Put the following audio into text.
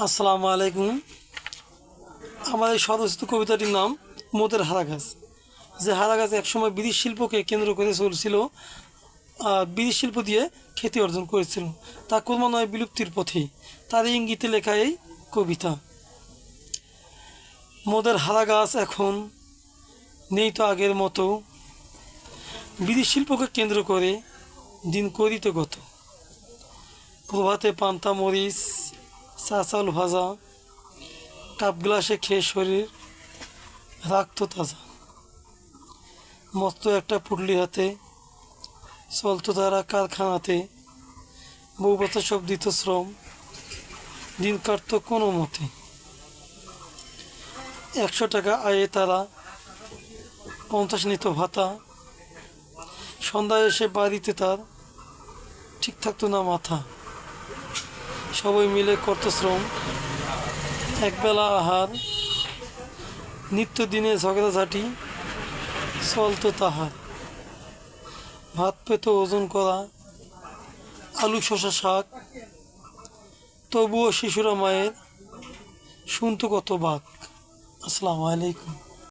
আসসালামু আলাইকুম। আমার এই স্বরচিত কবিতাটির নাম মোদের হারাগাছ। যে হারাগাছ একসময় বিদেশ শিল্পকে কেন্দ্র করে চলছিল, বিদেশ শিল্প দিয়ে খ্যাতি অর্জন করেছিল, তা ক্রমান্বয়ে বিলুপ্তির পথে। তার ইঙ্গিতে লেখা এই কবিতা। মোদের হারাগাছ এখন নেই তো আগের মতো, বিদেশ শিল্পকে কেন্দ্র করে দিন করিত গত। প্রভাতে পান্তা মরিচ, চা চাল ভাজা, কাপ গ্লাসে খেয়ে শরীর রাখত তাজা। মস্ত একটা পুটলি হাতে চলতো তারা কারখানাতে, বউ বাচ্চা সব দিত শ্রম, দিন কাটত কোনো মতে। 100 টাকা আয়ে তারা 50 নিত ভাতা, সন্ধ্যায় এসে বাড়িতে তার ঠিক থাকতো না মাথা। সবাই মিলে করত শ্রম, একবেলা আহার, নিত্যদিনে ঝগড়াঝাঁটি চলতো তাহার। ভাত পেত ওজন করা, আলু শসা শাক, তবুও শিশুরা মায়ের শুনতো কত বাক। আসসালামু আলাইকুম।